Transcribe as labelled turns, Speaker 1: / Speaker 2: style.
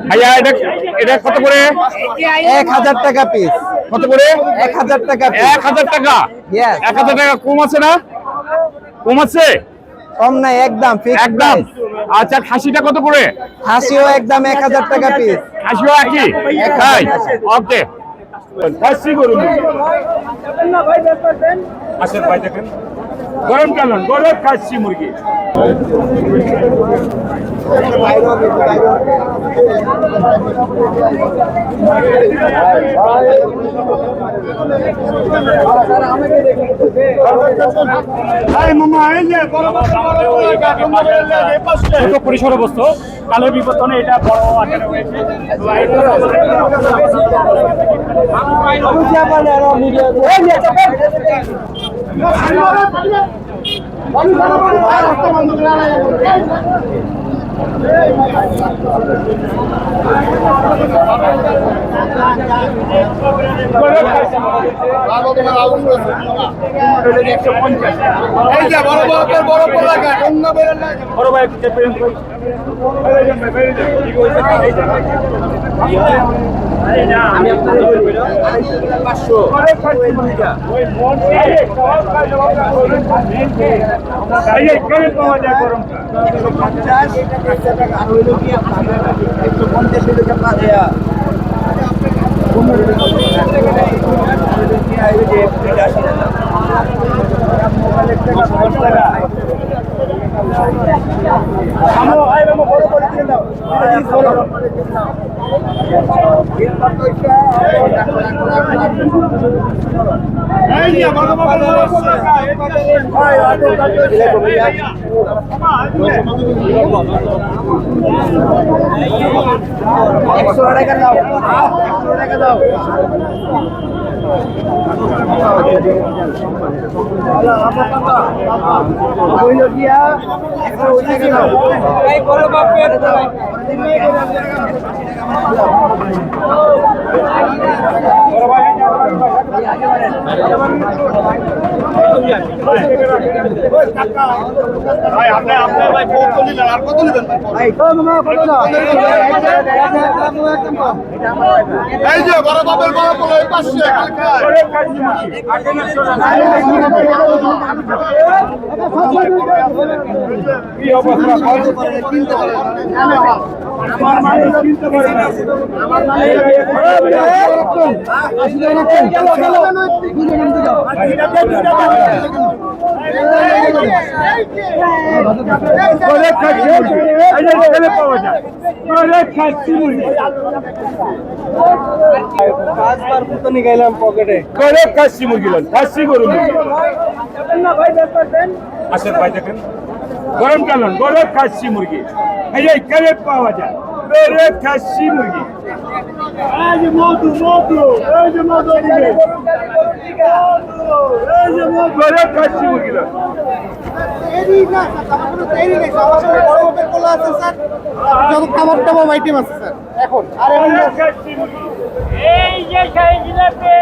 Speaker 1: ভাইয়া এটা এটা কত করে?
Speaker 2: 1000 টাকা পিস।
Speaker 1: কত করে?
Speaker 2: 1000 টাকা পিস।
Speaker 1: 1000 টাকা।
Speaker 2: Yes.
Speaker 1: 1000 টাকা কম আছে না? কম আছে?
Speaker 2: কম নাই, একদম ফিক্স
Speaker 1: একদম।
Speaker 2: প্রাইস।
Speaker 1: আচ্ছা খাসিটা কত করে?
Speaker 2: খাসিও একদম 1000 টাকা পিস।
Speaker 1: খাসিও একই? তাই? ওকে। খাসি গরু। আসেন ভাই দেখেন। গরম কেমন? গরম খাসি মুরগি। পরিসর অবস্থা কালো বিবর্তনে এটা বড় আকারে হয়েছে। বড় ভাই আমি আপনাদের 500 খাসি মুরগি খাসি গরু আসেন ভাই দেখেন গরম কেমন গরম খাসি মুরগি এই যে কেমন পাওয়া যায় গরম খাসি মুরগি মধু মধু এই যে মধু গরম খাসি মুরগি
Speaker 2: খাবার টাবার আইটেম আছে স্যার এখন আর
Speaker 3: এই যে জিলাপি